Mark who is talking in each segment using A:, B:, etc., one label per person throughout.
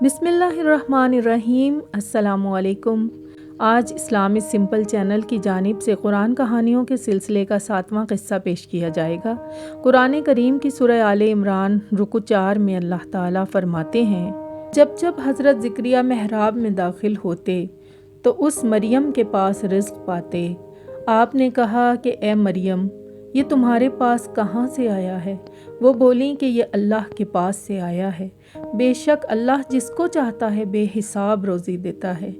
A: بسم اللہ الرحمن الرحیم۔ السلام علیکم۔ آج اسلامی سمپل چینل کی جانب سے قرآن کہانیوں کے سلسلے کا 7واں قصہ پیش کیا جائے گا۔ قرآن کریم کی سورہ آل عمران رکوع 4 میں اللہ تعالیٰ فرماتے ہیں، جب جب حضرت زکریا محراب میں داخل ہوتے تو اس مریم کے پاس رزق پاتے۔ آپ نے کہا کہ اے مریم، یہ تمہارے پاس کہاں سے آیا ہے؟ وہ بولیں کہ یہ اللہ کے پاس سے آیا ہے۔ بے شک اللہ جس کو چاہتا ہے بے حساب روزی دیتا ہے۔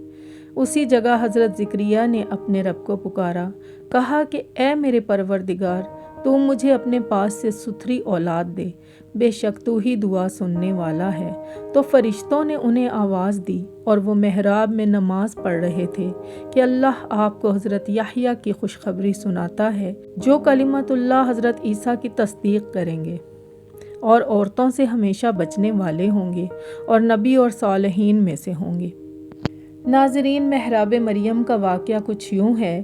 A: اسی جگہ حضرت زکریا نے اپنے رب کو پکارا، کہا کہ اے میرے پروردگار، تو مجھے اپنے پاس سے ستھری اولاد دے، بے شک تو ہی دعا سننے والا ہے۔ تو فرشتوں نے انہیں آواز دی اور وہ محراب میں نماز پڑھ رہے تھے کہ اللہ آپ کو حضرت یحییٰ کی خوشخبری سناتا ہے، جو کلمت اللہ حضرت عیسیٰ کی تصدیق کریں گے اور عورتوں سے ہمیشہ بچنے والے ہوں گے اور نبی اور صالحین میں سے ہوں گے۔ ناظرین، محراب مریم کا واقعہ کچھ یوں ہے۔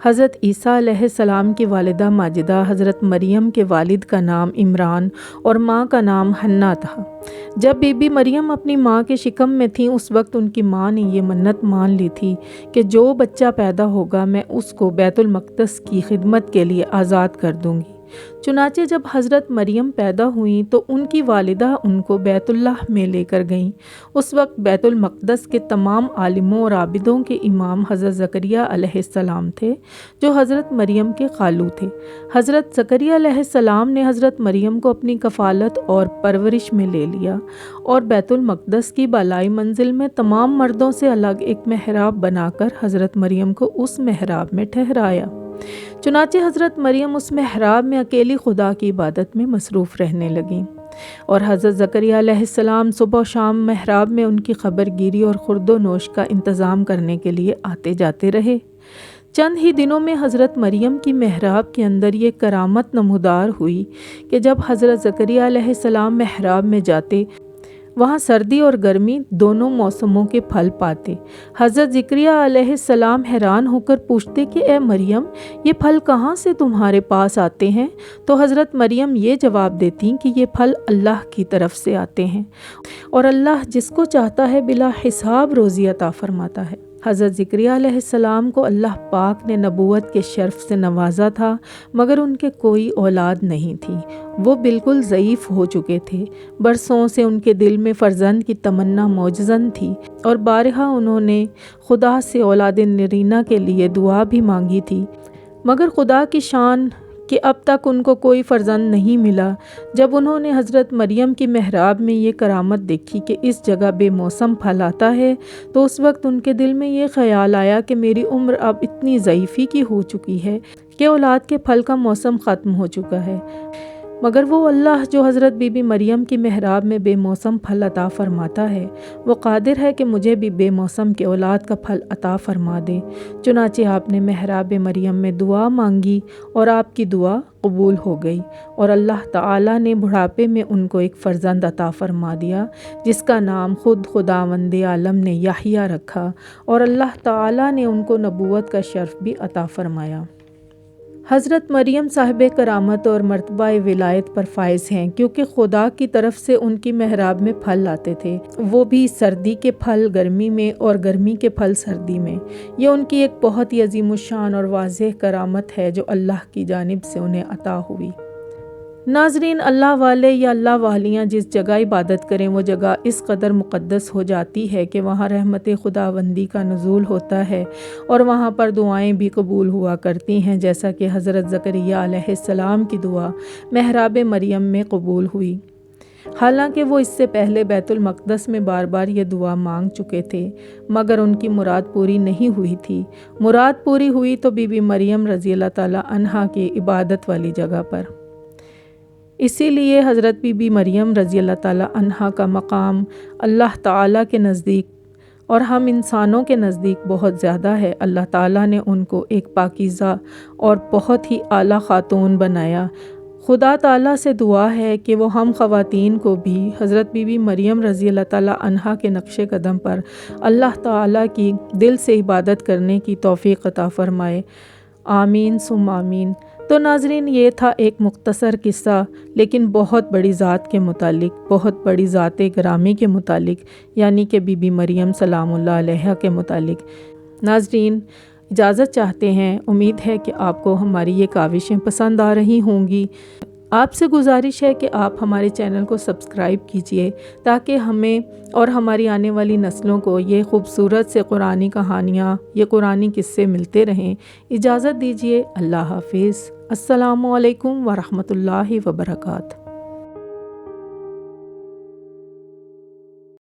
A: حضرت عیسیٰ علیہ السلام کی والدہ ماجدہ حضرت مریم کے والد کا نام عمران اور ماں کا نام حنہ تھا۔ جب بی بی مریم اپنی ماں کے شکم میں تھیں، اس وقت ان کی ماں نے یہ منت مان لی تھی کہ جو بچہ پیدا ہوگا میں اس کو بیت المقدس کی خدمت کے لیے آزاد کر دوں گی۔ چنانچہ جب حضرت مریم پیدا ہوئیں تو ان کی والدہ ان کو بیت اللہ میں لے کر گئیں۔ اس وقت بیت المقدس کے تمام عالموں اور عابدوں کے امام حضرت زکریا علیہ السلام تھے، جو حضرت مریم کے خالو تھے۔ حضرت زکریا علیہ السلام نے حضرت مریم کو اپنی کفالت اور پرورش میں لے لیا اور بیت المقدس کی بالائی منزل میں تمام مردوں سے الگ ایک محراب بنا کر حضرت مریم کو اس محراب میں ٹھہرایا۔ چنانچہ حضرت مریم اس محراب میں اکیلی خدا کی عبادت میں مصروف رہنے لگیں، اور حضرت زکریا علیہ السلام صبح و شام محراب میں ان کی خبر گیری اور خورد و نوش کا انتظام کرنے کے لیے آتے جاتے رہے۔ چند ہی دنوں میں حضرت مریم کی محراب کے اندر یہ کرامت نمودار ہوئی کہ جب حضرت زکریا علیہ السلام محراب میں جاتے، وہاں سردی اور گرمی دونوں موسموں کے پھل پاتے۔ حضرت زکریا علیہ السلام حیران ہو کر پوچھتے کہ اے مریم، یہ پھل کہاں سے تمہارے پاس آتے ہیں؟ تو حضرت مریم یہ جواب دیتی کہ یہ پھل اللہ کی طرف سے آتے ہیں، اور اللہ جس کو چاہتا ہے بلا حساب روزی عطا فرماتا ہے۔ حضرت زکریا علیہ السلام کو اللہ پاک نے نبوت کے شرف سے نوازا تھا، مگر ان کے کوئی اولاد نہیں تھی۔ وہ بالکل ضعیف ہو چکے تھے۔ برسوں سے ان کے دل میں فرزند کی تمنا موجزن تھی، اور بارہا انہوں نے خدا سے اولاد نرینہ کے لیے دعا بھی مانگی تھی، مگر خدا کی شان کہ اب تک ان کو کوئی فرزند نہیں ملا۔ جب انہوں نے حضرت مریم کی محراب میں یہ کرامت دیکھی کہ اس جگہ بے موسم پھل آتا ہے، تو اس وقت ان کے دل میں یہ خیال آیا کہ میری عمر اب اتنی ضعیفی کی ہو چکی ہے کہ اولاد کے پھل کا موسم ختم ہو چکا ہے، مگر وہ اللہ جو حضرت بی بی مریم کی محراب میں بے موسم پھل عطا فرماتا ہے، وہ قادر ہے کہ مجھے بھی بے موسم کے اولاد کا پھل عطا فرما دے۔ چنانچہ آپ نے محراب مریم میں دعا مانگی اور آپ کی دعا قبول ہو گئی، اور اللہ تعالیٰ نے بڑھاپے میں ان کو ایک فرزند عطا فرما دیا، جس کا نام خود خداوند عالم نے یحییٰ رکھا، اور اللہ تعالیٰ نے ان کو نبوت کا شرف بھی عطا فرمایا۔ حضرت مریم صاحب کرامت اور مرتبہ ولایت پر فائز ہیں، کیونکہ خدا کی طرف سے ان کی محراب میں پھل آتے تھے، وہ بھی سردی کے پھل گرمی میں اور گرمی کے پھل سردی میں۔ یہ ان کی ایک بہت ہی عظیم الشان اور واضح کرامت ہے جو اللہ کی جانب سے انہیں عطا ہوئی۔ ناظرین، اللہ والے یا اللہ والیاں جس جگہ عبادت کریں، وہ جگہ اس قدر مقدس ہو جاتی ہے کہ وہاں رحمت خداوندی کا نزول ہوتا ہے، اور وہاں پر دعائیں بھی قبول ہوا کرتی ہیں، جیسا کہ حضرت زکریا علیہ السلام کی دعا محراب مریم میں قبول ہوئی۔ حالانکہ وہ اس سے پہلے بیت المقدس میں بار بار یہ دعا مانگ چکے تھے، مگر ان کی مراد پوری نہیں ہوئی تھی۔ مراد پوری ہوئی تو بی بی مریم رضی اللہ تعالیٰ عنہا کی عبادت والی جگہ پر۔ اسی لیے حضرت بی بی مریم رضی اللہ تعالیٰ عنہا کا مقام اللہ تعالیٰ کے نزدیک اور ہم انسانوں کے نزدیک بہت زیادہ ہے۔ اللہ تعالیٰ نے ان کو ایک پاکیزہ اور بہت ہی اعلیٰ خاتون بنایا۔ خدا تعالیٰ سے دعا ہے کہ وہ ہم خواتین کو بھی حضرت بی بی مریم رضی اللہ تعالیٰ عنہا کے نقش قدم پر اللہ تعالیٰ کی دل سے عبادت کرنے کی توفیق عطا فرمائے۔ آمین ثم آمین۔ تو ناظرین، یہ تھا ایک مختصر قصہ، لیکن بہت بڑی ذات کے متعلق، بہت بڑی ذات گرامی کے متعلق، یعنی کہ بی بی مریم سلام اللہ علیہا کے متعلق۔ ناظرین، اجازت چاہتے ہیں، امید ہے کہ آپ کو ہماری یہ کاوشیں پسند آ رہی ہوں گی۔ آپ سے گزارش ہے کہ آپ ہمارے چینل کو سبسکرائب کیجئے تاکہ ہمیں اور ہماری آنے والی نسلوں کو یہ خوبصورت سے قرآنی کہانیاں، یہ قرآنی قصے ملتے رہیں۔ اجازت دیجئے، اللہ حافظ۔ السلام علیکم ورحمۃ اللہ وبرکاتہ۔